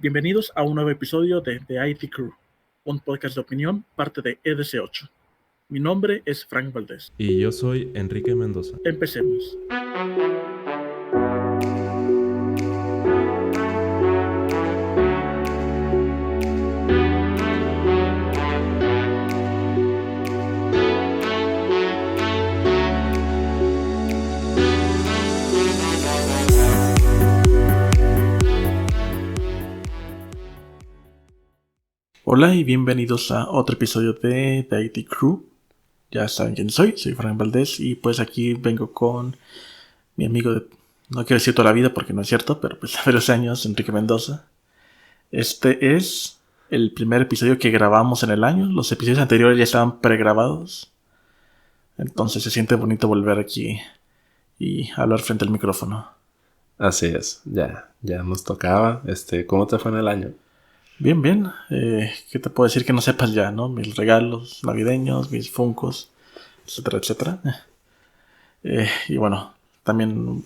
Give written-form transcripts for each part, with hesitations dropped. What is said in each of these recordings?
Bienvenidos a un nuevo episodio de The IT Crew, un podcast de opinión, parte de EDC8. Mi nombre es Frank Valdés. Y yo soy Enrique Mendoza. Empecemos. Hola y bienvenidos a otro episodio de The IT Crew. Ya saben quién soy Frank Valdés y pues aquí vengo con mi amigo de, no quiero decir toda la vida porque no es cierto, pero pues de varios años, Enrique Mendoza. Este es el primer episodio que grabamos en el año. Los episodios anteriores ya estaban pregrabados. Entonces se siente bonito volver aquí y hablar frente al micrófono. Así es, ya nos tocaba. ¿Cómo te fue en el año? Bien. ¿Qué te puedo decir que no sepas ya, no? Mis regalos navideños, mis funcos, etcétera. Y bueno, también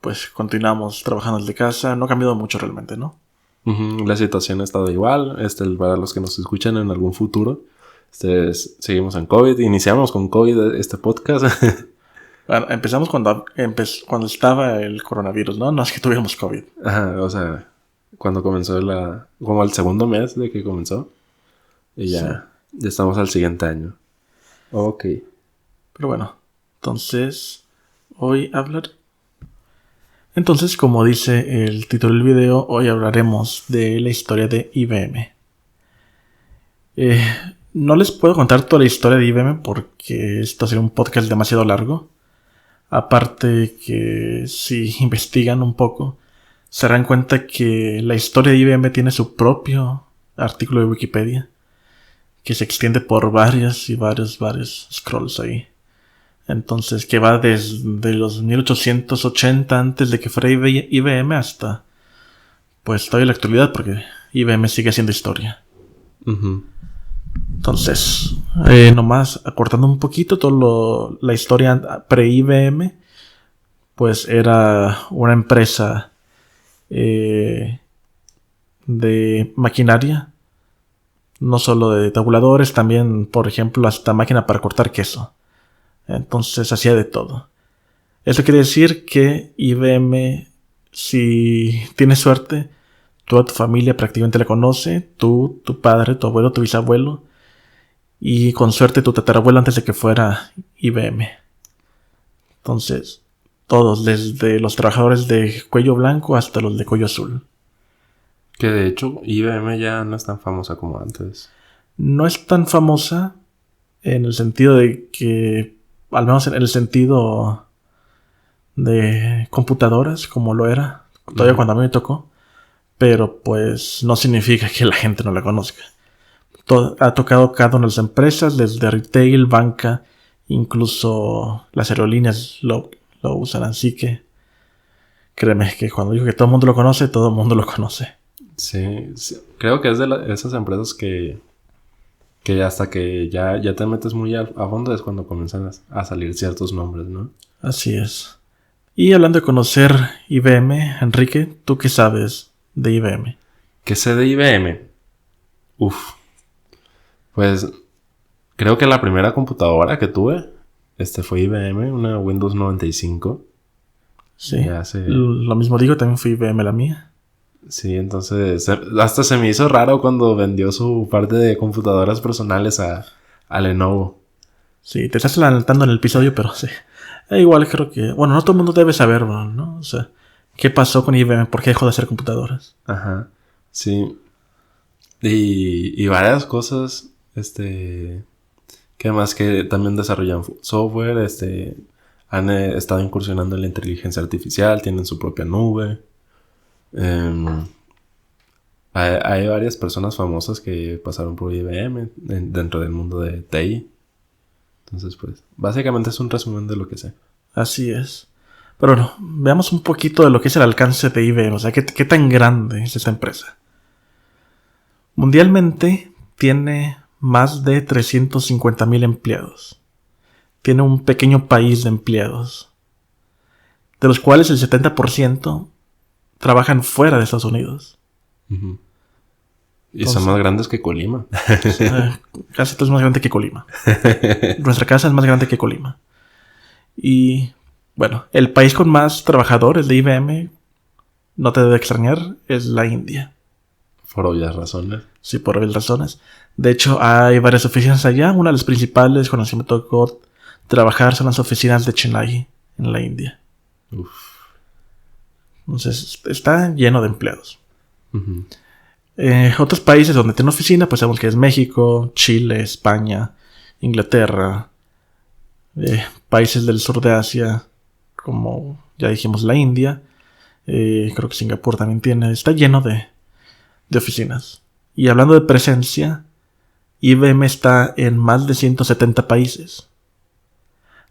pues continuamos trabajando desde casa. No ha cambiado mucho realmente, ¿no? La situación ha estado igual. Para los que nos escuchan en algún futuro, seguimos en COVID. Iniciamos con COVID este podcast. Bueno, empezamos cuando estaba el coronavirus, ¿no? No es que tuviéramos COVID. Ajá, o sea, cuando comenzó como el segundo mes de que comenzó. Y ya estamos al siguiente año. Ok. Pero bueno, entonces hoy Entonces, como dice el título del video, hoy hablaremos de la historia de IBM. No les puedo contar toda la historia de IBM porque esto sería un podcast demasiado largo. Aparte que si investigan un poco, se darán cuenta que la historia de IBM tiene su propio artículo de Wikipedia, que se extiende por varios scrolls ahí. Entonces, que va desde los 1880 antes de que fuera IBM hasta pues todavía la actualidad, porque IBM sigue haciendo historia. Uh-huh. Entonces, nomás acortando un poquito la historia pre-IBM, pues era una empresa de maquinaria, no solo de tabuladores, también, por ejemplo, hasta máquina para cortar queso. Entonces hacía de todo. Eso quiere decir que IBM, si tienes suerte, toda tu familia prácticamente la conoce, tú, tu padre, tu abuelo, tu bisabuelo, y con suerte tu tatarabuelo antes de que fuera IBM. Entonces, todos, desde los trabajadores de cuello blanco hasta los de cuello azul. Que de hecho IBM ya no es tan famosa como antes. No es tan famosa en el sentido de que, al menos en el sentido de computadoras, como lo era todavía cuando a mí me tocó, pero pues no significa que la gente no la conozca. Ha tocado cada una de las empresas, desde retail, banca, incluso las aerolíneas lo usan, así que créeme que cuando digo que todo el mundo lo conoce, todo el mundo lo conoce. Sí. Creo que es de esas empresas que hasta que ya te metes muy a fondo es cuando comienzan a salir ciertos nombres, ¿no? Así es. Y hablando de conocer IBM, Enrique, ¿tú qué sabes de IBM? ¿Qué sé de IBM? Pues creo que la primera computadora que tuve fue IBM, una Windows 95. Sí, lo mismo digo, también fue IBM la mía. Sí, entonces hasta se me hizo raro cuando vendió su parte de computadoras personales a Lenovo. Sí, te estás adelantando en el episodio, pero sí. Igual creo que, bueno, no todo el mundo debe saberlo, ¿no? O sea, ¿qué pasó con IBM? ¿Por qué dejó de hacer computadoras? Ajá, sí. Y varias cosas, que más que también desarrollan software, han estado incursionando en la inteligencia artificial, tienen su propia nube. Hay varias personas famosas que pasaron por IBM dentro del mundo de TI. Entonces, pues, básicamente es un resumen de lo que sé. Así es. Pero bueno, veamos un poquito de lo que es el alcance de IBM. O sea, ¿qué tan grande es esta empresa? Mundialmente tiene más de 350,000 empleados. Tiene un pequeño país de empleados, de los cuales el 70% trabajan fuera de Estados Unidos. Uh-huh. Y son más grandes que Colima. Casi todo es más grande que Colima. Nuestra casa es más grande que Colima. Y bueno, el país con más trabajadores de IBM, no te debe extrañar, es la India. Por obvias razones. Sí, por obvias razones. De hecho, hay varias oficinas allá. Una de las principales con las que me tocó trabajar son las oficinas de Chennai, en la India. Uf. Entonces, está lleno de empleados. Uh-huh. Otros países donde tiene oficina, pues sabemos que es México, Chile, España, Inglaterra, países del sur de Asia, como ya dijimos, la India. Creo que Singapur también tiene. Está lleno de oficinas. Y hablando de presencia, IBM está en más de 170 países.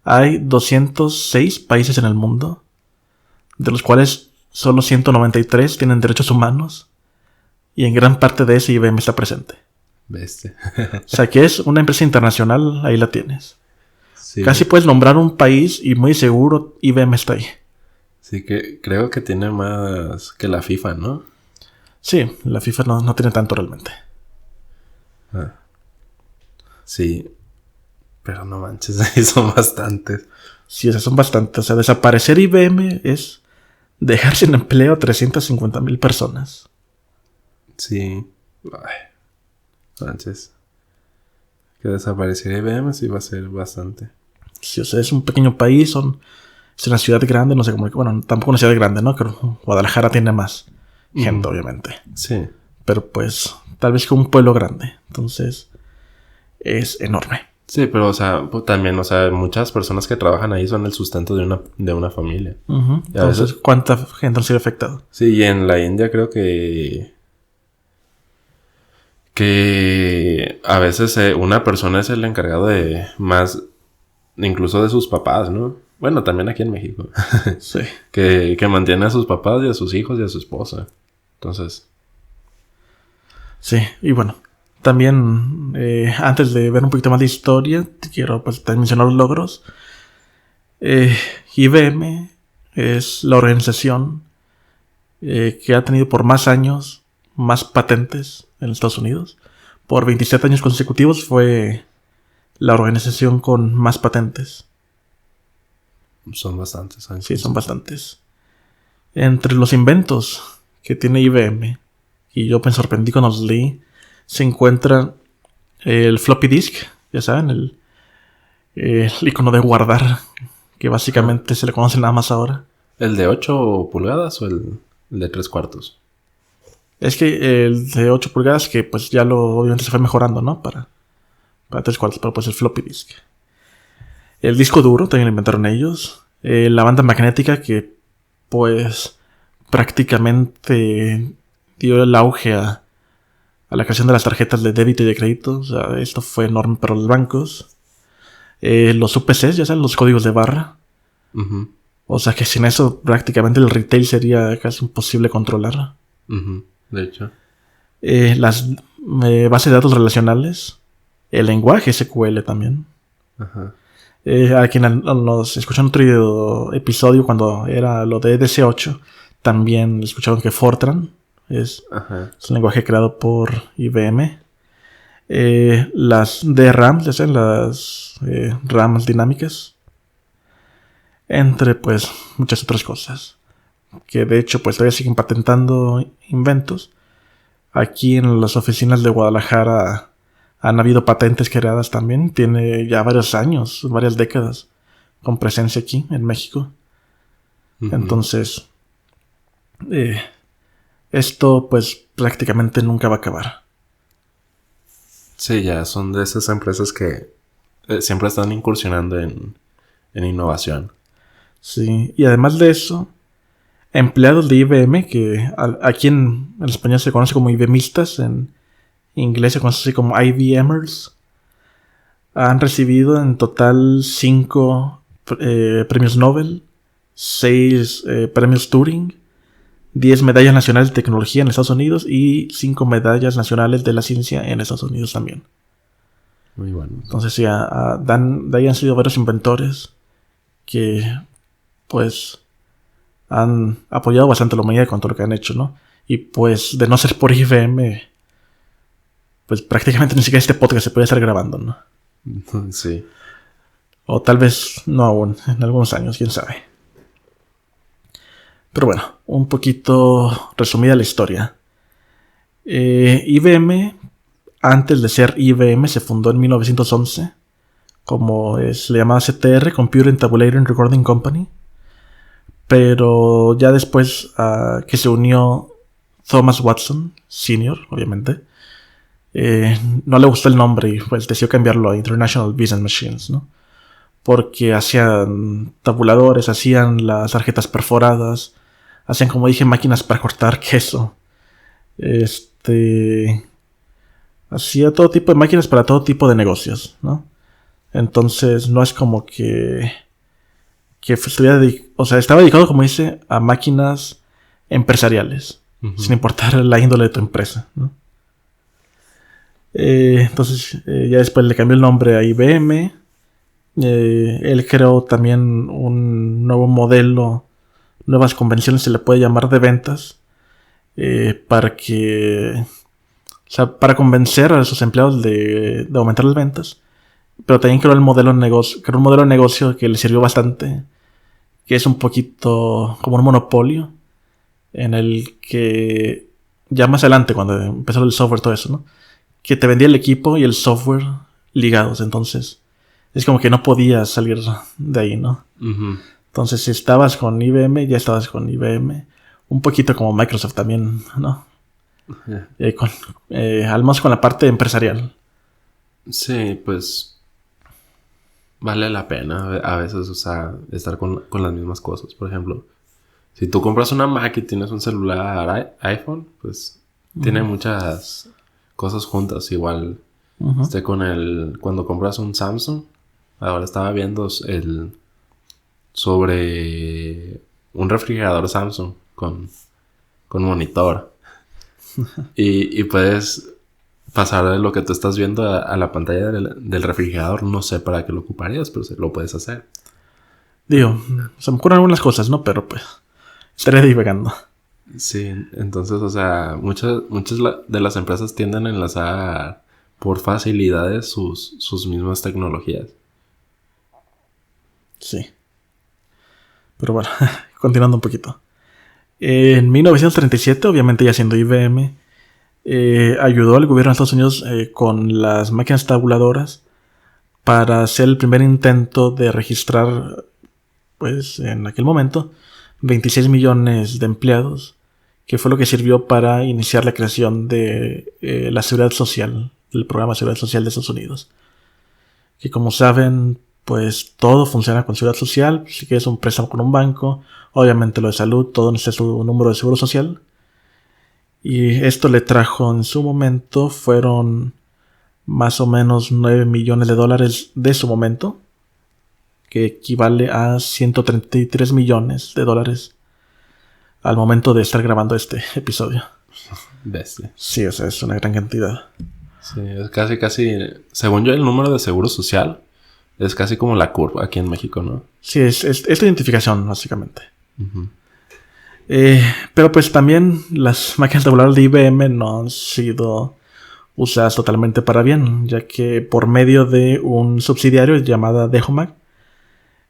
Hay 206 países en el mundo, de los cuales solo 193 tienen derechos humanos, y en gran parte de ese IBM está presente. Bestia. O sea que es una empresa internacional, ahí la tienes. Sí. Casi puedes nombrar un país y muy seguro IBM está ahí. Sí, que creo que tiene más que la FIFA, ¿no? Sí, la FIFA no tiene tanto realmente. Ah. Sí. Pero no manches, ahí son bastantes. Sí, o sea, son bastantes. O sea, desaparecer IBM es dejar sin empleo a 350,000 personas. Sí. Ay. Manches. Que desapareciera IBM sí va a ser bastante. Sí, o sea, es un pequeño país, es una ciudad grande, no sé cómo... Bueno, tampoco una ciudad grande, ¿no? Pero Guadalajara tiene más gente, obviamente. Sí. Pero pues, tal vez como un pueblo grande. Entonces, es enorme. Sí, pero, o sea, pues, también, o sea, muchas personas que trabajan ahí son el sustento de una familia. Uh-huh. Entonces, veces... ¿cuánta gente ha sido afectada? Sí, y en la India creo que a veces una persona es el encargado de más, incluso de sus papás, ¿no? Bueno, también aquí en México. Sí. que mantiene a sus papás y a sus hijos y a su esposa. Entonces... Sí, y bueno, también antes de ver un poquito más de historia, quiero pues también mencionar los logros. IBM es la organización que ha tenido por más años más patentes en Estados Unidos. Por 27 años consecutivos fue la organización con más patentes. Son bastantes años. Sí, son bastantes. Entre los inventos que tiene IBM, y yo me sorprendí cuando los leí, se encuentra el floppy disk, ya saben, el icono de guardar, que básicamente se le conoce nada más ahora. ¿El de 8 pulgadas o el de 3/4? Es que el de 8 pulgadas, que pues ya obviamente se fue mejorando, ¿no? Para 3/4, pero pues el floppy disk. El disco duro también lo inventaron ellos. La banda magnética, que pues prácticamente dio el auge a la creación de las tarjetas de débito y de crédito. O sea, esto fue enorme para los bancos. Los UPCs, ya saben, los códigos de barra. Uh-huh. O sea que sin eso prácticamente el retail sería casi imposible controlar. Uh-huh. De hecho. Las bases de datos relacionales. El lenguaje SQL también. Ajá. A quien nos escuchó en otro episodio cuando era lo de EDC8, también escucharon que Fortran es un lenguaje creado por IBM. Las DRAM, ya saben, las RAMs dinámicas, entre pues muchas otras cosas que de hecho pues todavía siguen patentando inventos. Aquí en las oficinas de Guadalajara han habido patentes creadas también. Tiene ya varios años, varias décadas con presencia aquí en México. Uh-huh. Entonces esto pues prácticamente nunca va a acabar. Sí, ya son de esas empresas que siempre están incursionando en innovación. Sí, y además de eso, empleados de IBM, que aquí en español se conoce como IBMistas, en inglés se conoce así como IBMers, han recibido en total 5 premios Nobel, 6 premios Turing, 10 medallas nacionales de tecnología en Estados Unidos y 5 medallas nacionales de la ciencia en Estados Unidos también. Muy bueno. Entonces sí, de ahí han sido varios inventores que pues han apoyado bastante a la humanidad con todo lo que han hecho, ¿no? Y pues de no ser por IBM, pues prácticamente ni siquiera este podcast se puede estar grabando, ¿no? Sí. O tal vez no aún, en algunos años, quién sabe. Pero bueno, un poquito resumida la historia. IBM, antes de ser IBM, se fundó en 1911 como se le llamaba CTR, Computer Tabulating Recording Company. Pero ya después que se unió Thomas Watson, Sr., obviamente, no le gustó el nombre y pues decidió cambiarlo a International Business Machines, ¿no? Porque hacían tabuladores, hacían las tarjetas perforadas, hacían, como dije, máquinas para cortar queso. Hacía todo tipo de máquinas para todo tipo de negocios, ¿no? Entonces no es como que estuviera estaba dedicado, como dice, a máquinas empresariales, sin importar la índole de tu empresa, ¿no? Entonces ya después le cambió el nombre a IBM. Él creó también un nuevo modelo, nuevas convenciones se le puede llamar de ventas, para convencer a sus empleados de aumentar las ventas. Pero también creó un modelo de negocio que le sirvió bastante, que es un poquito como un monopolio, en el que ya más adelante, cuando empezó el software, todo eso, ¿no? Que te vendía el equipo y el software ligados. Entonces es como que no podías salir de ahí, ¿no? Uh-huh. Entonces si estabas con IBM, ya estabas con IBM. Un poquito como Microsoft también, ¿no? Yeah. Al menos con la parte empresarial. Sí, pues vale la pena a veces, o sea, estar con las mismas cosas. Por ejemplo, si tú compras una Mac y tienes un celular iPhone, pues tiene muchas cosas juntas. Igual cuando compras un Samsung, ahora estaba viendo sobre un refrigerador Samsung con monitor. y puedes pasar de lo que tú estás viendo a la pantalla del refrigerador. No sé para qué lo ocuparías, pero lo puedes hacer. Digo, se me ocurren algunas cosas, ¿no? Pero pues estaré divagando. Sí, entonces, o sea, muchas de las empresas tienden a enlazar por facilidades sus mismas tecnologías. Sí. Pero bueno, continuando un poquito. En 1937, obviamente ya siendo IBM, ayudó al gobierno de Estados Unidos con las máquinas tabuladoras para hacer el primer intento de registrar, pues en aquel momento, 26 millones de empleados, que fue lo que sirvió para iniciar la creación de la Seguridad Social, el programa de Seguridad Social de Estados Unidos. Que como saben, pues todo funciona con Seguridad Social. Si quieres un préstamo con un banco, obviamente lo de salud, todo necesita su número de seguro social. Y esto le trajo en su momento, fueron más o menos 9 millones de dólares de su momento, que equivale a 133 millones de dólares al momento de estar grabando este episodio. Bestia. Sí, o sea, es una gran cantidad. Sí, es casi, según yo, el número de seguro social es casi como la curva aquí en México, ¿no? Sí, es la identificación, básicamente. Uh-huh. Pero pues también las máquinas tabulares de IBM no han sido usadas totalmente para bien, ya que por medio de un subsidiario llamado Dehomac,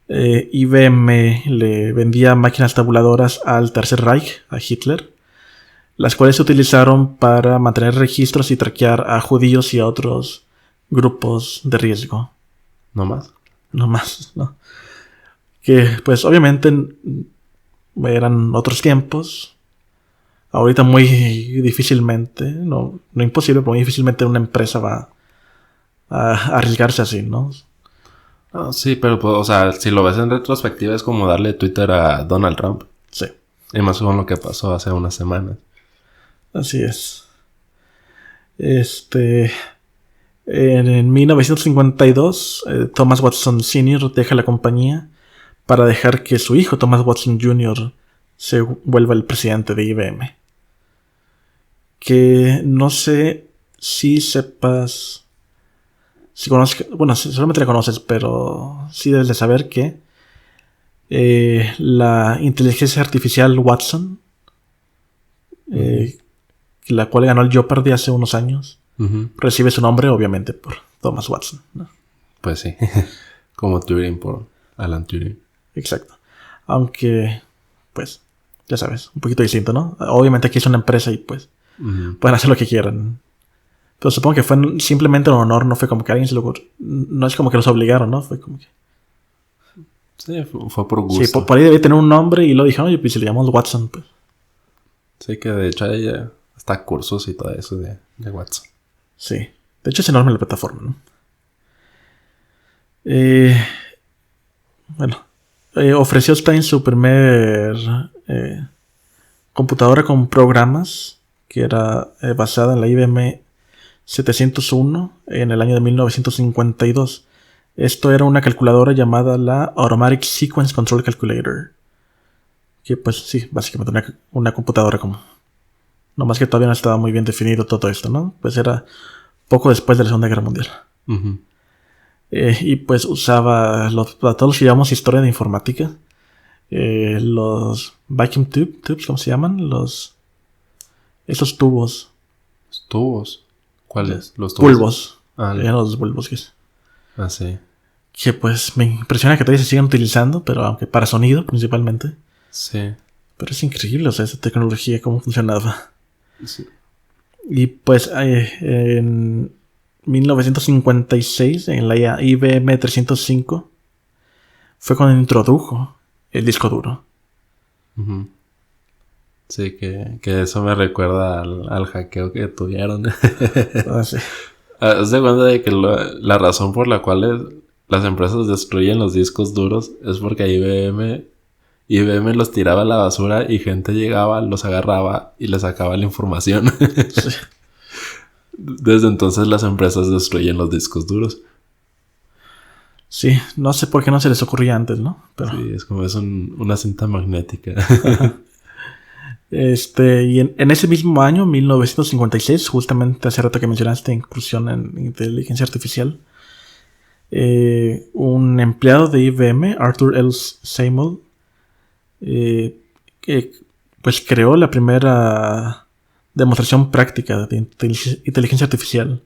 IBM le vendía máquinas tabuladoras al Tercer Reich, a Hitler, las cuales se utilizaron para mantener registros y traquear a judíos y a otros grupos de riesgo. ¿No más? No más, ¿no? Que pues obviamente eran otros tiempos. Ahorita muy difícilmente, no imposible, pero muy difícilmente una empresa va a arriesgarse así, ¿no? Oh, sí, pero pues, o sea, si lo ves en retrospectiva es como darle Twitter a Donald Trump. Sí. Y más con lo que pasó hace unas semanas. Así es. En 1952, Thomas Watson Sr. deja la compañía para dejar que su hijo Thomas Watson Jr. se vuelva el presidente de IBM. Que no sé si sepas, si conoces, bueno, seguramente la conoces, pero sí debes de saber que La inteligencia artificial Watson, la cual ganó el Jeopardy hace unos años, recibe su nombre obviamente por Thomas Watson, ¿no? Pues sí. Como Turing por Alan Turing. Exacto. Aunque, pues, ya sabes, un poquito distinto, ¿no? Obviamente aquí es una empresa y pues pueden hacer lo que quieran. Pero supongo que fue simplemente un honor, no fue como que alguien se lo... No es como que los obligaron, ¿no? Fue como que... Sí, fue por gusto. Sí, por ahí debe tener un nombre y lo dijeron, oye, pues si le llamamos Watson, pues. Sí, que de hecho hay hasta cursos y todo eso de Watson. Sí. De hecho es enorme la plataforma, ¿no? Bueno. Ofreció también su primer computadora con programas, que era basada en la IBM 701 en el año de 1952. Esto era una calculadora llamada la Automatic Sequence Control Calculator. Que pues sí, básicamente una computadora como... No más que todavía no estaba muy bien definido todo esto, ¿no? Pues era poco después de la Segunda Guerra Mundial. Y pues usaba para todos los que llamamos historia de informática. Los vacuum tubes, ¿cómo se llaman? Esos tubos. ¿Los tubos? ¿Cuáles? Los tubos. Bulbos. Los bulbos. Ah, sí. Que pues me impresiona que todavía se sigan utilizando, pero aunque para sonido principalmente. Sí. Pero es increíble, o sea, esa tecnología, cómo funcionaba. Sí. Y pues en 1956, en la IBM 305, fue cuando introdujo el disco duro. Sí, que eso me recuerda al hackeo que tuvieron. Sí. Haz de cuenta de que la razón por la cual las empresas destruyen los discos duros es porque IBM los tiraba a la basura y gente llegaba, los agarraba y les sacaba la información. Sí. Desde entonces las empresas destruyen los discos duros. Sí, no sé por qué no se les ocurría antes, ¿no? Pero... Sí, es como una cinta magnética. Y en ese mismo año, 1956, justamente hace rato que mencionaste incursión en inteligencia artificial, un empleado de IBM, Arthur L. Seymour, pues creó la primera demostración práctica de inteligencia artificial,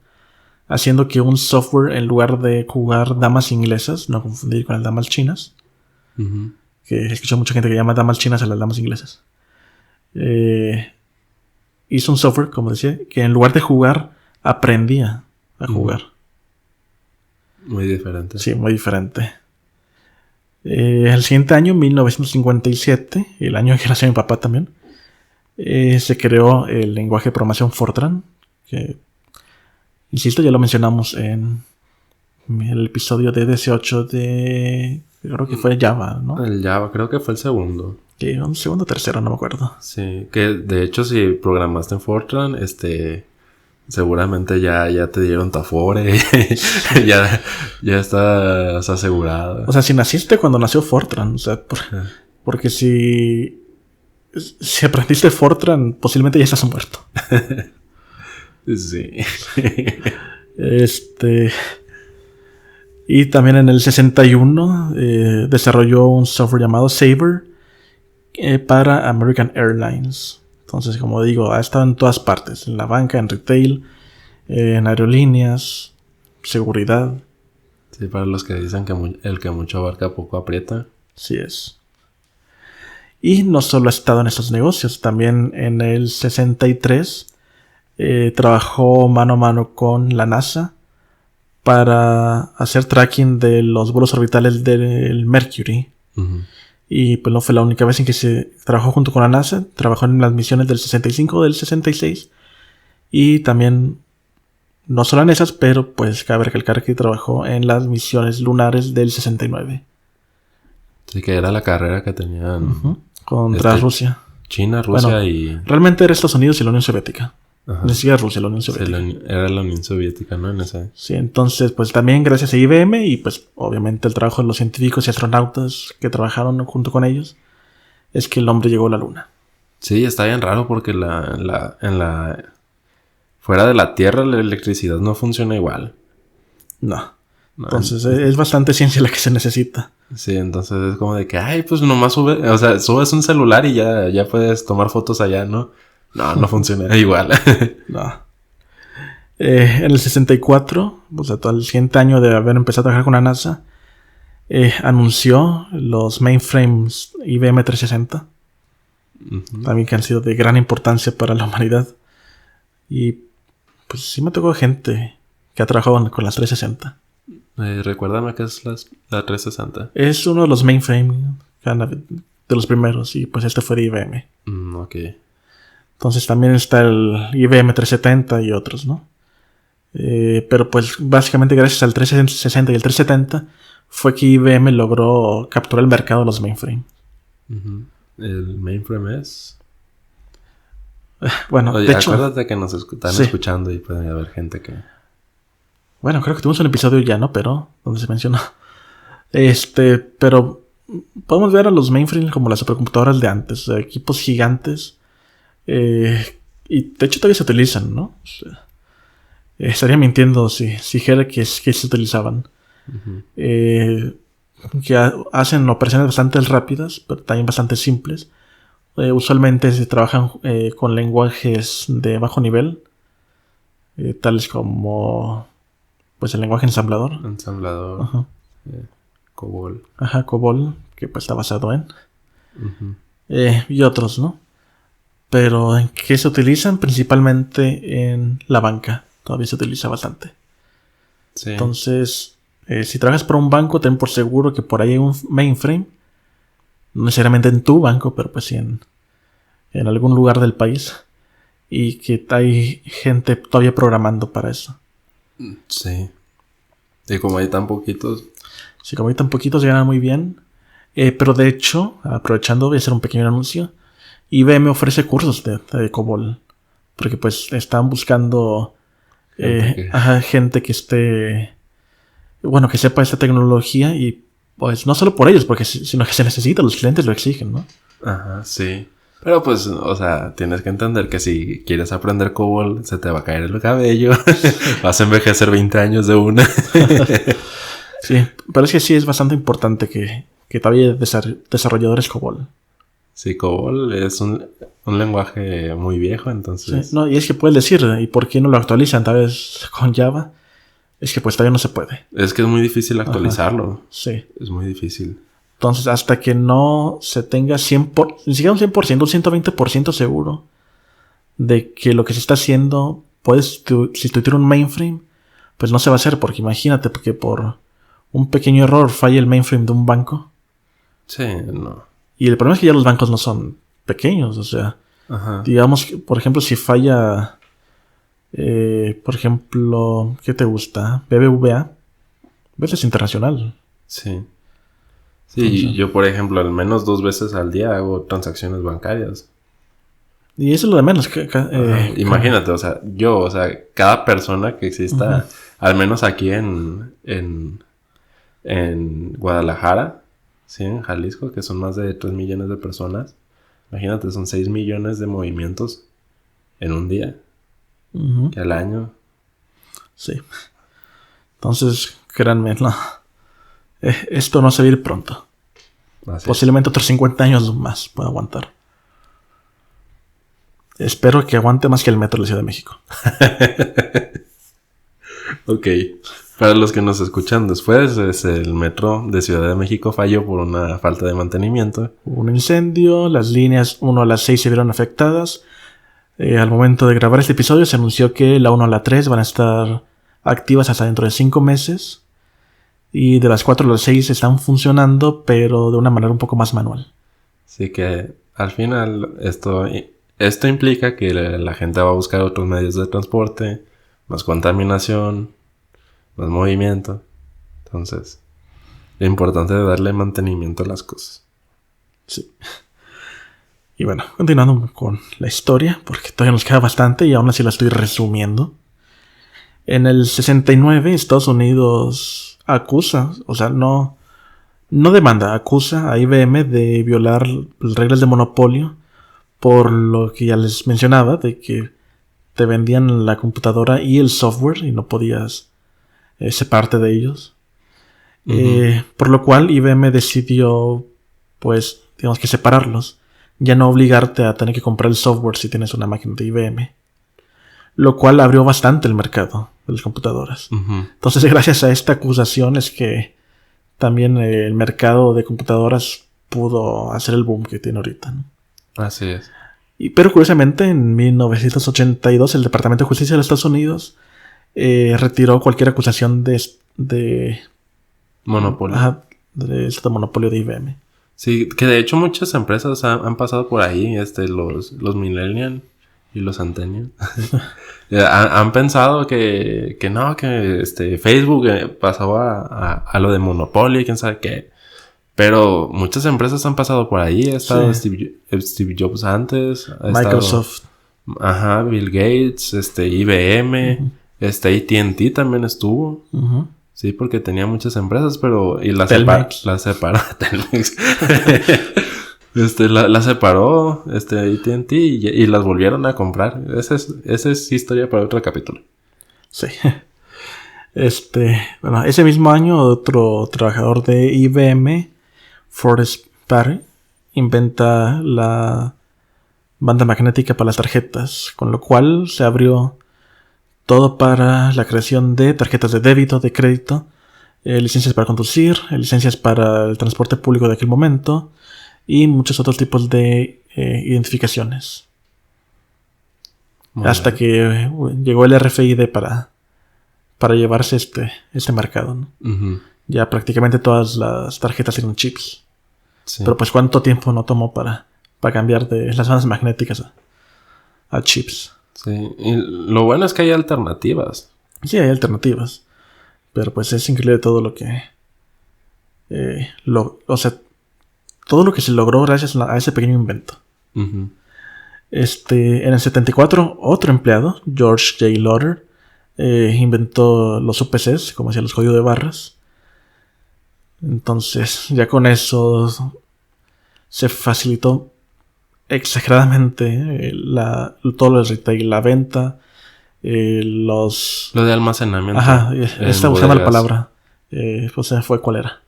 haciendo que un software, en lugar de jugar damas inglesas, no confundir con las damas chinas, que escucho mucha gente que llama damas chinas a las damas inglesas, hizo un software, como decía, que en lugar de jugar, aprendía a jugar. Muy diferente. Sí, muy diferente. El siguiente año, 1957, el año que nació mi papá también, se creó el lenguaje de programación Fortran, que, insisto, ya lo mencionamos en el episodio de DC8 de... Creo que fue Java, ¿no? El Java, creo que fue el segundo. Sí, un segundo o tercero, no me acuerdo. Sí, que de hecho si programaste en Fortran, seguramente ya te dieron tu Afore. ya estás asegurado. O sea, si naciste cuando nació Fortran, o sea, porque si aprendiste Fortran, posiblemente ya estás muerto. Sí. Y también en el 61 desarrolló un software llamado Sabre para American Airlines. Entonces, como digo, ha estado en todas partes. En la banca, en retail, en aerolíneas, seguridad. Sí, para los que dicen que el que mucho abarca poco aprieta. Sí es. Y no solo ha estado en estos negocios, también en el 63 trabajó mano a mano con la NASA para hacer tracking de los vuelos orbitales del Mercury. Y pues no fue la única vez en que se trabajó junto con la NASA. Trabajó en las misiones del 65, del 66. Y también, no solo en esas, pero pues cabe recalcar que trabajó en las misiones lunares del 69. Sí, que era la carrera que tenían... Contra Rusia. China, Rusia y... Realmente era Estados Unidos y la Unión Soviética. Ni siquiera Rusia, la Unión Soviética. Era la Unión Soviética, ¿no? En esa... Sí, entonces pues también gracias a IBM y pues obviamente el trabajo de los científicos y astronautas que trabajaron junto con ellos, es que el hombre llegó a la luna. Sí, está bien raro porque fuera de la Tierra la electricidad no funciona igual. No. Entonces es bastante ciencia la que se necesita. Sí, entonces es como de que, ay, pues nomás subes un celular y ya puedes tomar fotos allá, ¿no? No funciona igual. No. En el 64, o sea, todo el siguiente año de haber empezado a trabajar con la NASA, anunció los mainframes IBM 360. Uh-huh. También que han sido de gran importancia para la humanidad. Y pues sí me tocó gente que ha trabajado con las 360. Recuérdame qué es la 360. Es uno de los mainframes de los primeros. Y pues este fue de IBM. Ok. Entonces también está el IBM 370 y otros, ¿no? Pero pues básicamente gracias al 360 y el 370 fue que IBM logró capturar el mercado de los mainframes. Uh-huh. ¿El mainframe es? Bueno, oye, de hecho, acuérdate que nos están escuchando y puede haber gente que... Bueno, creo que tuvimos un episodio ya, ¿no? Pero donde se mencionó. Pero podemos ver a los mainframes como las supercomputadoras de antes, o sea, equipos gigantes. Y de hecho todavía se utilizan, ¿no? O sea, estaría mintiendo si dijera que se utilizaban. Uh-huh. Que hacen operaciones bastante rápidas, pero también bastante simples. Usualmente se trabajan con lenguajes de bajo nivel, tales como pues el lenguaje ensamblador. Ajá. COBOL. Ajá, COBOL, que pues está basado en. Uh-huh. Y otros, ¿no? Pero ¿en qué se utilizan? Principalmente en la banca. Todavía se utiliza bastante. Sí. Entonces, si trabajas para un banco, ten por seguro que por ahí hay un mainframe. No necesariamente en tu banco, pero pues sí en algún lugar del país. Y que hay gente todavía programando para eso. Sí. Y como hay tan poquitos... Sí, como hay tan poquitos, ganan muy bien. Pero de hecho, aprovechando, voy a hacer un pequeño anuncio. IBM ofrece cursos de COBOL. Porque pues están buscando gente que esté... Bueno, que sepa esta tecnología. Y pues no solo por ellos, sino que se necesita. Los clientes lo exigen, ¿no? Ajá, sí. Pero pues, o sea, tienes que entender que si quieres aprender COBOL, se te va a caer el cabello. Vas a envejecer 20 años de una. Sí, pero es que sí es bastante importante que todavía haya desarrolladores COBOL. Sí, COBOL es un lenguaje muy viejo, entonces... Sí, no, y es que puedes decir, ¿y por qué no lo actualizan tal vez con Java? Es que pues todavía no se puede. Es que es muy difícil actualizarlo. Ajá, sí. Es muy difícil. Entonces, hasta que no se tenga ni siquiera un 100%, un 120% seguro de que lo que se está haciendo puede sustituir un mainframe, pues no se va a hacer, porque imagínate que por un pequeño error falla el mainframe de un banco. Sí, no. Y el problema es que ya los bancos no son pequeños, o sea, ajá, digamos, por ejemplo, si falla, por ejemplo, ¿qué te gusta? BBVA, es internacional. Sí. Sí, yo por ejemplo, al menos 2 veces al día hago transacciones bancarias. Y eso es lo de menos. Imagínate, o sea, cada persona que exista, al menos aquí en Guadalajara, sí, en Jalisco, que son más de 3 millones de personas. Imagínate, son 6 millones de movimientos en un día. Que al año. Sí. Entonces, créanme, no. Esto no se va a ir pronto. Así posiblemente otros 50 años más pueda aguantar. Espero que aguante más que el metro de la Ciudad de México. Ok. Para los que nos escuchan después, el metro de Ciudad de México falló por una falta de mantenimiento. Hubo un incendio, las líneas 1 a la 6 se vieron afectadas. Al momento de grabar este episodio se anunció que la 1 a la 3 van a estar activas hasta dentro de 5 meses. Y de las 4 a las 6 están funcionando, pero de una manera un poco más manual. Así que al final esto implica que la gente va a buscar otros medios de transporte, más contaminación, más movimiento. Entonces, lo importante es darle mantenimiento a las cosas. Sí. Y bueno, continuando con la historia, porque todavía nos queda bastante y aún así la estoy resumiendo. En el 69, Estados Unidos acusa, o sea, no demanda, acusa a IBM de violar las reglas de monopolio por lo que ya les mencionaba, de que te vendían la computadora y el software y no podías separarte de ellos. Por lo cual IBM decidió, pues, digamos que separarlos. Ya no obligarte a tener que comprar el software si tienes una máquina de IBM. Lo cual abrió bastante el mercado de las computadoras. Entonces, gracias a esta acusación es que también el mercado de computadoras pudo hacer el boom que tiene ahorita, ¿no? Así es. Pero curiosamente, en 1982, el Departamento de Justicia de los Estados Unidos retiró cualquier acusación de monopolio. De este monopolio de IBM. Sí, que de hecho muchas empresas han pasado por ahí, los millennials y los centennials. Han pensado que no, que Facebook pasaba a lo de monopolio y quién sabe qué. Pero muchas empresas han pasado por ahí. Ha estado Steve Jobs antes. Microsoft. Bill Gates, IBM, AT&T también estuvo. Sí, porque tenía muchas empresas, pero... Y las separó. Telmex. La separó AT&T y las volvieron a comprar. Esa es historia para otro capítulo. Sí. Bueno, ese mismo año otro trabajador de IBM, Forrest Perry, inventa la banda magnética para las tarjetas, con lo cual se abrió todo para la creación de tarjetas de débito, de crédito, licencias para conducir, licencias para el transporte público de aquel momento y muchos otros tipos de identificaciones. Hasta que llegó el RFID para llevarse este mercado, ¿no? Ya prácticamente todas las tarjetas tienen chips. Sí. Pero pues ¿cuánto tiempo no tomó para cambiar de las bandas magnéticas a chips? Sí, y lo bueno es que hay alternativas. Sí, hay alternativas. Pero pues es increíble todo lo que... todo lo que se logró gracias a ese pequeño invento. En el 74, otro empleado, George J. Lauder, inventó los UPCs, como decía, los códigos de barras. Entonces, ya con eso se facilitó exageradamente todo lo de retail, la venta, lo de almacenamiento. Estaba buscando la palabra. Pues se fue cuál era.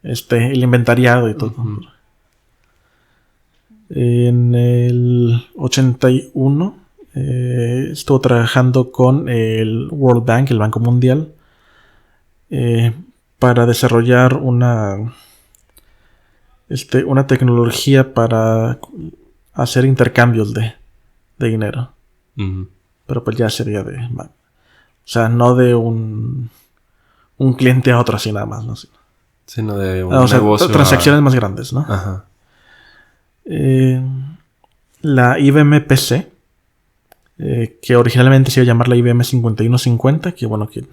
El inventariado y todo. En el 81 estuvo trabajando con el World Bank, el Banco Mundial, para desarrollar una tecnología para hacer intercambios de dinero. Pero pues ya sería o sea, no de un cliente a otro así nada más, ¿no? Sino de un negocio. Transacciones más grandes, ¿no? La IBM PC, que originalmente se iba a llamar la IBM 5150, que bueno, que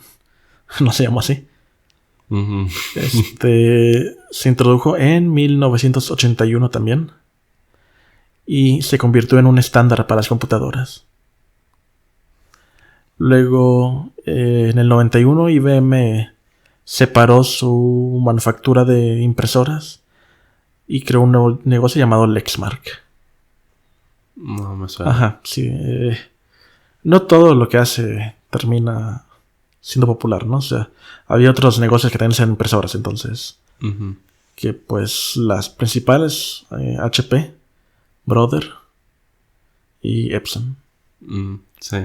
no se llamó así. Se introdujo en 1981 también y se convirtió en un estándar para las computadoras. Luego, en el 91, IBM separó su manufactura de impresoras y creó un nuevo negocio llamado Lexmark. No me suena. Sí. No todo lo que hace termina siendo popular, ¿no? O sea, había otros negocios que también hacían impresoras, entonces. Que pues las principales, HP, Brother y Epson. Sí.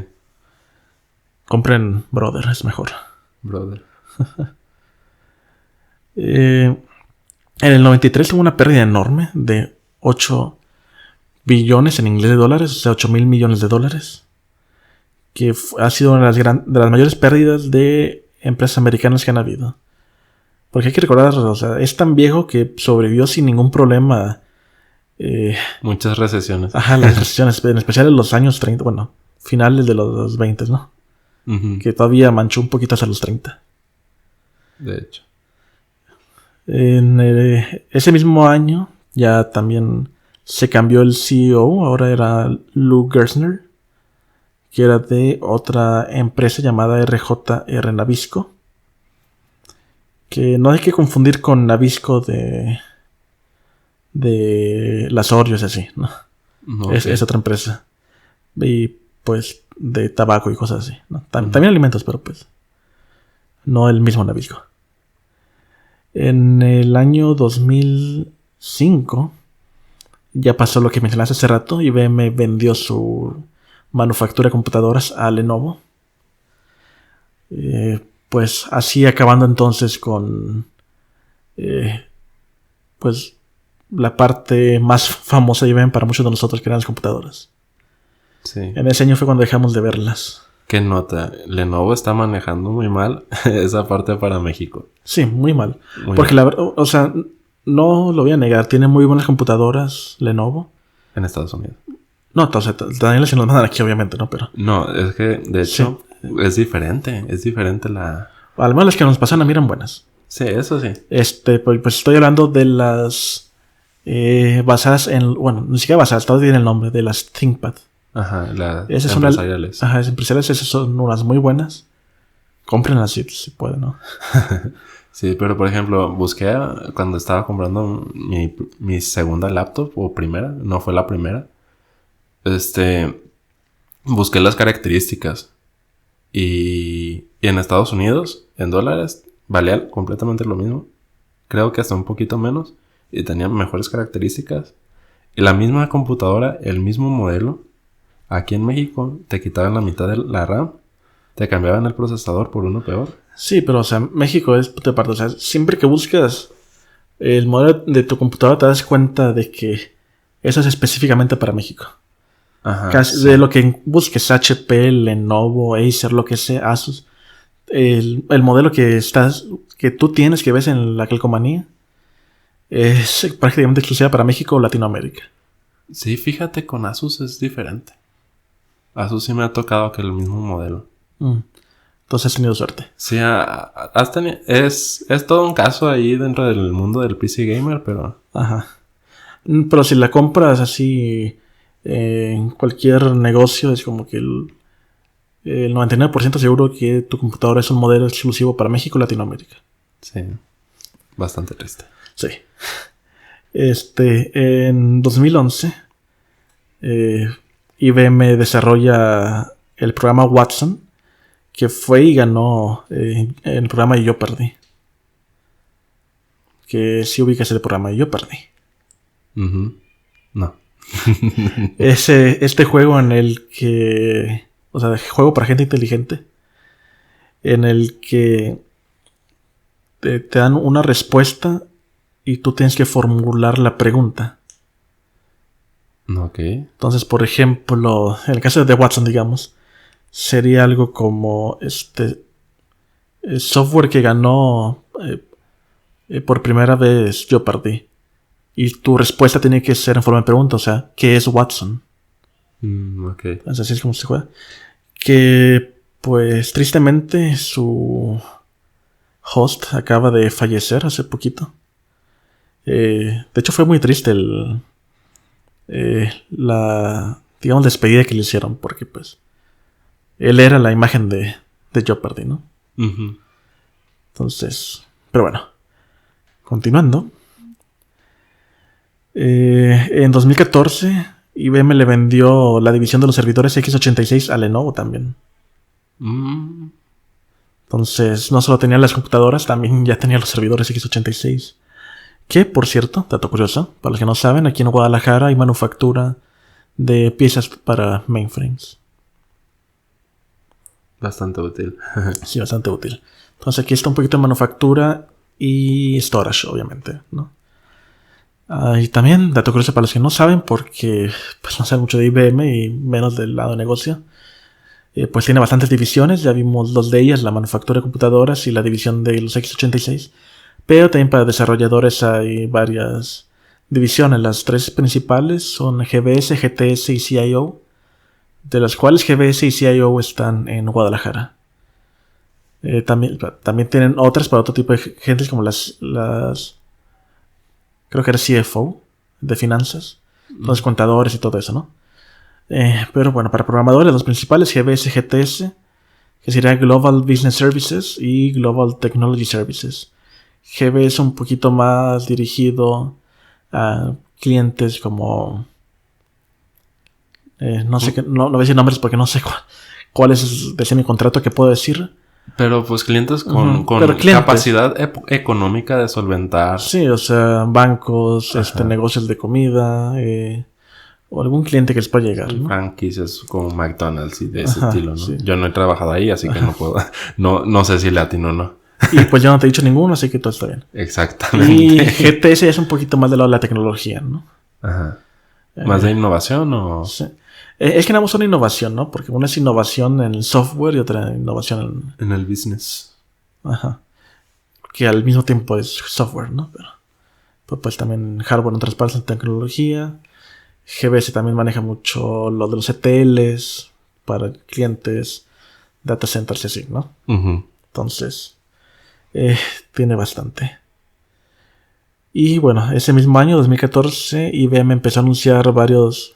Compren Brother, es mejor. Brother. En el 93 hubo una pérdida enorme de 8 billones en inglés de dólares, o sea, 8,000 millones de dólares. Que ha sido una de las mayores pérdidas de empresas americanas que han habido. Porque hay que recordar, o sea, es tan viejo que sobrevivió sin ningún problema. Muchas recesiones. Las recesiones, en especial en los años 30, bueno, finales de los 20, ¿no? Que todavía manchó un poquito hasta los 30. De hecho. En ese mismo año ya también se cambió el CEO, ahora era Lou Gerstner, que era de otra empresa llamada RJR Nabisco, que no hay que confundir con Nabisco de las Oreos y así, ¿no? Es otra empresa. Y pues de tabaco y cosas así, ¿no? También alimentos, pero pues no el mismo Nabisco. En el año 2005 ya pasó lo que mencionaste hace rato. IBM vendió su manufactura de computadoras a Lenovo. Pues así acabando entonces con pues la parte más famosa de IBM para muchos de nosotros, que eran las computadoras. Sí. En ese año fue cuando dejamos de verlas. ¿Qué nota? Lenovo está manejando muy mal esa parte para México. Sí, muy mal. Muy Porque mal. la verdad, o sea, no lo voy a negar, tiene muy buenas computadoras Lenovo. En Estados Unidos. No, o sea, también las nos mandan aquí, obviamente, ¿no? Pero No, es que de hecho es diferente. Es diferente la... al menos las que nos pasan a mí eran buenas. Sí, eso sí. Pues estoy hablando de las basadas en... Bueno, ni siquiera basadas, todavía tiene el nombre, de las ThinkPad. Ajá, las Esas son empresariales. Ajá, las empresariales, esas son unas muy buenas. Cómprenlas si pueden, ¿no? Sí, pero por ejemplo, busqué cuando estaba comprando mi segunda laptop, o primera, no fue la primera. Busqué las características. Y en Estados Unidos, en dólares, valía completamente lo mismo. Creo que hasta un poquito menos. Y tenía mejores características. Y la misma computadora, el mismo modelo. Aquí en México te quitaban la mitad de la RAM. Te cambiaban el procesador por uno peor. Sí, pero o sea, México es de parte. O sea, siempre que buscas el modelo de tu computadora te das cuenta de que eso es específicamente para México. Ajá. Casi, Sí. de lo que busques, HP, Lenovo, Acer, lo que sea, Asus. El modelo que tú tienes, que ves en la calcomanía, es prácticamente exclusiva para México o Latinoamérica. Sí, fíjate, con Asus es diferente. Asus sí me ha tocado que el mismo modelo. Entonces has tenido suerte. Sí, es todo un caso ahí dentro del mundo del PC Gamer, pero... Ajá. Pero si la compras así en cualquier negocio, es como que el 99% seguro que tu computadora es un modelo exclusivo para México y Latinoamérica. Sí, bastante triste. Sí. En 2011, IBM desarrolla el programa Watson, que fue y ganó el programa de Jeopardy. Que sí ubicas el programa de Jeopardy. No. Este juego en el que... O sea, juego para gente inteligente. En el que te dan una respuesta y tú tienes que formular la pregunta. Ok. Entonces, por ejemplo, en el caso de Watson, digamos, sería algo como software que ganó por primera vez Jeopardy. Y tu respuesta tiene que ser en forma de pregunta, o sea, ¿qué es Watson? Ok. Entonces, así es como se juega. Que, pues, tristemente, su host acaba de fallecer hace poquito. De hecho, fue muy triste la, digamos, despedida que le hicieron, porque, pues, él era la imagen de Jeopardy, ¿no? Entonces, pero bueno, continuando. En 2014, IBM le vendió la división de los servidores x86 a Lenovo también. Entonces, no solo tenía las computadoras, también ya tenía los servidores x86. Que, por cierto, dato curioso, para los que no saben, aquí en Guadalajara hay manufactura de piezas para mainframes. Bastante útil. Sí, bastante útil. Entonces aquí está un poquito de manufactura y storage, obviamente, ¿no? Y también, dato curioso para los que no saben, porque pues no saben mucho de IBM y menos del lado de negocio, pues tiene bastantes divisiones. Ya vimos dos de ellas, la manufactura de computadoras y la división de los x86. Pero también para desarrolladores hay varias divisiones. Las tres principales son GBS, GTS y CIO, de las cuales GBS y CIO están en Guadalajara. También tienen otras para otro tipo de gente, como las creo que era CFO de finanzas, los contadores y todo eso, ¿no? Pero bueno, para programadores los principales GBS, GTS, que sería Global Business Services y Global Technology Services. GBS un poquito más dirigido a clientes como no sé qué, no voy a decir nombres porque no sé cuál es de mi contrato que puedo decir. Pero pues clientes con clientes. Capacidad económica de solventar. Sí, o sea, bancos, Ajá. negocios de comida, o algún cliente que les pueda llegar, ¿no? Franquicias como McDonald's y de ese Ajá, estilo, ¿no? sí. Yo no he trabajado ahí, así que no puedo. No sé si le atino o no. Y pues yo no te he dicho ninguno, así que todo está bien. Y Exactamente. GTS es un poquito más del lado de la tecnología, ¿no? Ajá. ¿Más de innovación o...? Sí. Es que ambos son innovación, ¿no? Porque una es innovación en el software y otra innovación En el business. Ajá. Que al mismo tiempo es software, ¿no? Pero pues también hardware en otras partes de tecnología. GBS también maneja mucho lo de los ETLs para clientes, data centers y así, ¿no? Uh-huh. Entonces, tiene bastante. Y bueno, ese mismo año, 2014, IBM empezó a anunciar varios,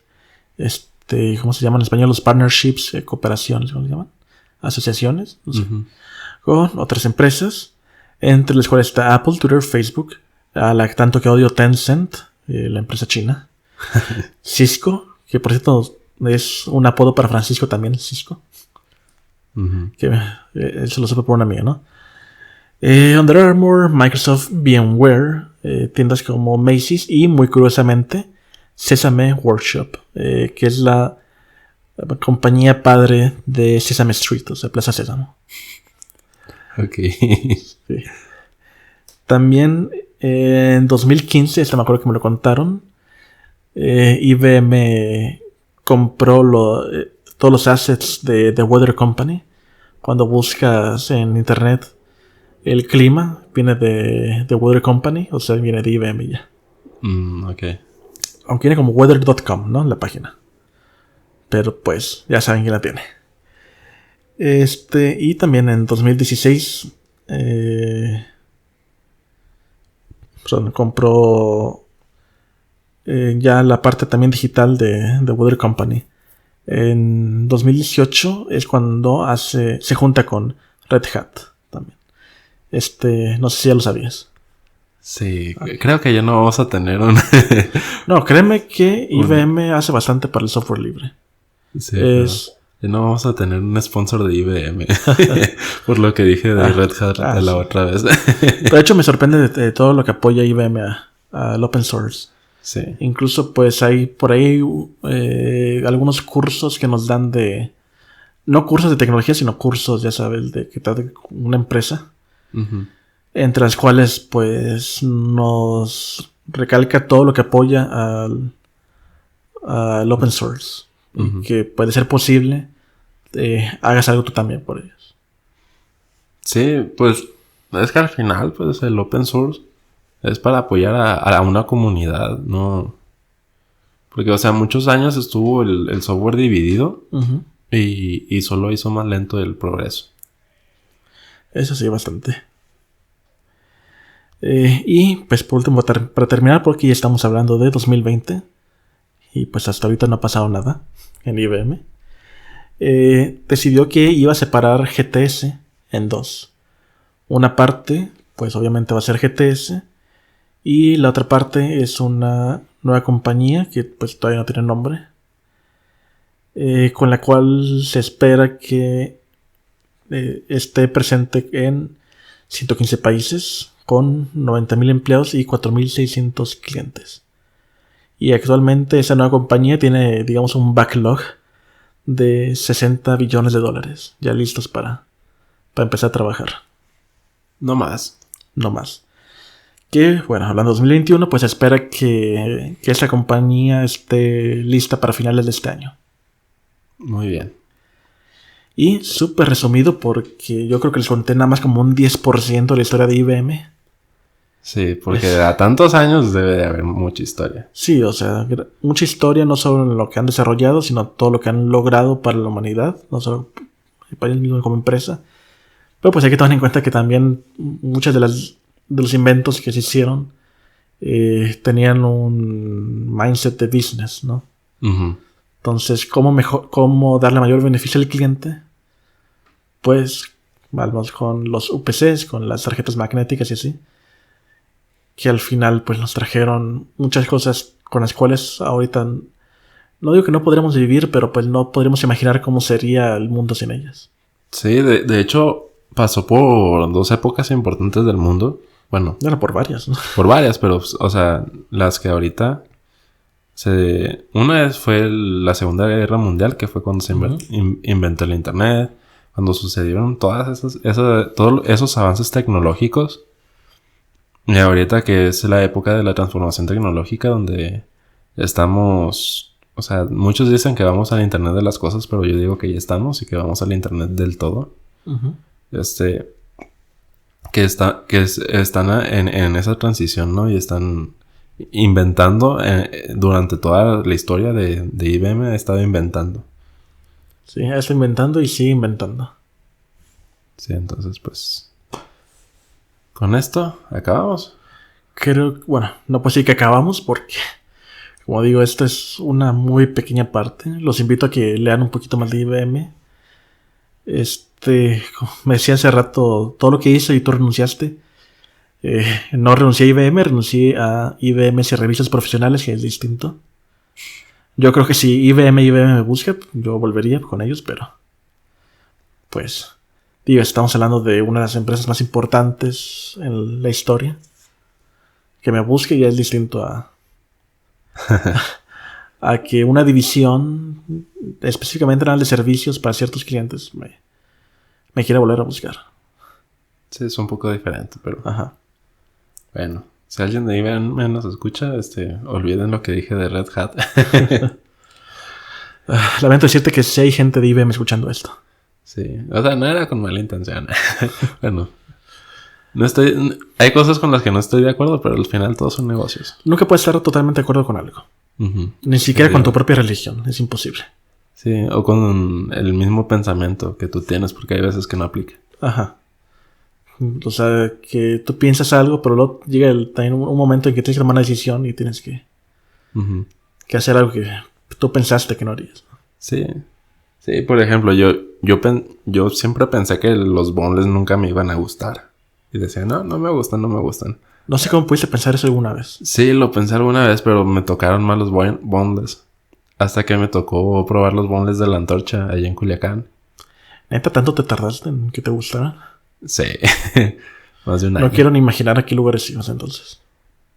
¿cómo se llaman en español? Los partnerships, cooperaciones, ¿cómo se llaman? Asociaciones, no sé, Uh-huh. con otras empresas, entre las cuales está Apple, Twitter, Facebook, a la tanto que odio Tencent, la empresa china, Cisco, que por cierto es un apodo para Francisco también, Cisco, Uh-huh. que se lo supe por una amiga, ¿no? Under Armour, Microsoft, VMware, tiendas como Macy's y, muy curiosamente, Sesame Workshop, que es la compañía padre de Sesame Street, o sea, Plaza Sésamo. Ok. Sí. También en 2015, me acuerdo que me lo contaron, IBM compró todos los assets de The Weather Company. Cuando buscas en internet el clima, viene de The Weather Company, o sea, viene de IBM ya. Ok. Aunque viene como weather.com, ¿no? La página. Pero pues, ya saben quién la tiene. Y también en 2016 compró ya la parte también digital de Weather Company. En 2018 es cuando se junta con Red Hat también. No sé si ya lo sabías. Sí, creo que ya no vamos a tener un... No, créeme que IBM hace bastante para el software libre. Sí, ya no vamos a tener un sponsor de IBM. Por lo que dije de Red Hat la sí. otra vez. De hecho, me sorprende de todo lo que apoya IBM al open source. Sí. Incluso pues hay por ahí algunos cursos que nos dan no cursos de tecnología, sino cursos, ya sabes, de que te da una empresa. Uh-huh. Entre las cuales pues nos recalca todo lo que apoya al open source. Uh-huh. Y que puede ser posible hagas algo tú también por ellos. Sí, pues es que al final pues el open source es para apoyar a una comunidad, ¿no? Porque, o sea, muchos años estuvo el software dividido. Uh-huh. Y solo hizo más lento el progreso. Eso sí, bastante. Y pues por último, para terminar, porque ya estamos hablando de 2020 y pues hasta ahorita no ha pasado nada en IBM, decidió que iba a separar GTS en dos. Una parte, pues obviamente va a ser GTS, y la otra parte es una nueva compañía que pues todavía no tiene nombre, con la cual se espera que esté presente en 115 países con 90,000 empleados y 4,600 clientes. Y actualmente esa nueva compañía tiene, digamos, un backlog de 60 billones de dólares ya listos para empezar a trabajar. No más. No más. Que, bueno, hablando de 2021, pues se espera que esta compañía esté lista para finales de este año. Muy bien. Y súper resumido, porque yo creo que les conté nada más como un 10% de la historia de IBM. Sí, porque a tantos años debe de haber mucha historia. Sí, o sea, mucha historia, no solo en lo que han desarrollado, sino todo lo que han logrado para la humanidad, no solo para ellos mismos como empresa. Pero pues hay que tomar en cuenta que también muchas de los inventos que se hicieron tenían un mindset de business, ¿no? Uh-huh. Entonces, ¿cómo darle mayor beneficio al cliente? Pues vamos con los UPCs, con las tarjetas magnéticas y así, que al final pues nos trajeron muchas cosas con las cuales ahorita no digo que no podremos vivir, pero pues no podríamos imaginar cómo sería el mundo sin ellas. Sí, de hecho, pasó por 2 épocas importantes del mundo. Bueno, Bueno, por varias, ¿no? por varias, pero, o sea, las que ahorita una vez fue la Segunda Guerra Mundial, que fue cuando se inventó el internet, cuando sucedieron todos esos avances tecnológicos. Y ahorita que es la época de la transformación tecnológica, donde estamos... O sea, muchos dicen que vamos al internet de las cosas, pero yo digo que ya estamos y que vamos al internet del todo. Uh-huh. Están en esa transición, ¿no? Y están inventando durante toda la historia de IBM ha estado inventando. Sí, está inventando y sigue inventando. Sí, entonces pues con esto acabamos. Bueno, no puedo decir que acabamos porque, como digo, esta es una muy pequeña parte. Los invito a que lean un poquito más de IBM. Como me decía hace rato, todo lo que hice y tú renunciaste. No renuncié a IBM, renuncié a IBM Servicios Profesionales, que es distinto. Yo creo que si IBM me busca, yo volvería con ellos, pero pues digo, estamos hablando de una de las empresas más importantes en la historia. Que me busque ya es distinto a que una división específicamente de servicios para ciertos clientes me quiera volver a buscar. Sí, es un poco diferente, pero... Ajá. Bueno, si alguien de IBM nos escucha, olviden lo que dije de Red Hat. Lamento decirte que sí hay gente de IBM escuchando esto. Sí, o sea, no era con mala intención. Bueno, hay cosas con las que no estoy de acuerdo, pero al final todos son negocios. Nunca puedes estar totalmente de acuerdo con algo. Uh-huh. Ni siquiera con tu propia religión, es imposible. Sí, o con el mismo pensamiento que tú tienes, porque hay veces que no aplica. Ajá. O sea, que tú piensas algo, pero luego llega también un momento en que tienes que tomar una decisión y tienes que hacer algo que tú pensaste que no harías. Sí. Sí, por ejemplo, yo siempre pensé que los boneless nunca me iban a gustar. Y decía, no me gustan. No sé cómo pudiste pensar eso alguna vez. Sí, lo pensé alguna vez, pero me tocaron más los boneless. Hasta que me tocó probar los boneless de la Antorcha allá en Culiacán. ¿Neta tanto te tardaste en que te gustaran? Sí. Más de un año. No quiero ni imaginar a qué lugares ibas entonces.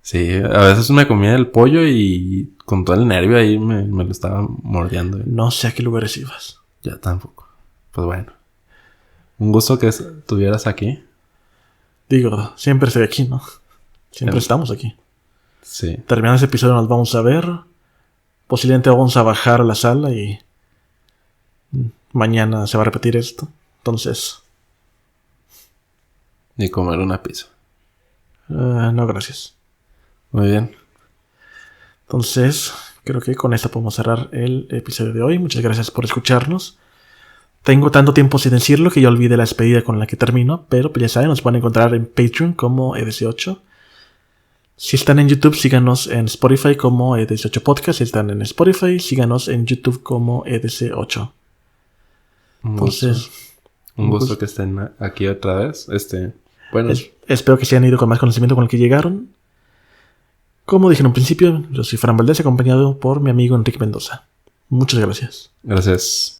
Sí, a veces me comía el pollo y con todo el nervio ahí me lo estaba mordiendo. No sé a qué lugares ibas. Ya tampoco. Pues bueno. Un gusto que estuvieras aquí. Digo, siempre estoy aquí, ¿no? Siempre estamos aquí. Sí. Terminando ese episodio nos vamos a ver. Posiblemente vamos a bajar a la sala y mañana se va a repetir esto. Entonces... Y comer una pizza. No, gracias. Muy bien. Entonces, creo que con esto podemos cerrar el episodio de hoy. Muchas gracias por escucharnos. Tengo tanto tiempo sin decirlo que ya olvidé la despedida con la que termino, pero pues ya saben, nos pueden encontrar en Patreon como EDC8. Si están en YouTube, síganos en Spotify como EDC8 Podcast. Si están en Spotify, síganos en YouTube como EDC8. Entonces... Un gusto que estén aquí otra vez. Bueno. Espero que se hayan ido con más conocimiento con el que llegaron. Como dije en un principio, yo soy Fran Valdés, acompañado por mi amigo Enrique Mendoza. Muchas gracias. Gracias.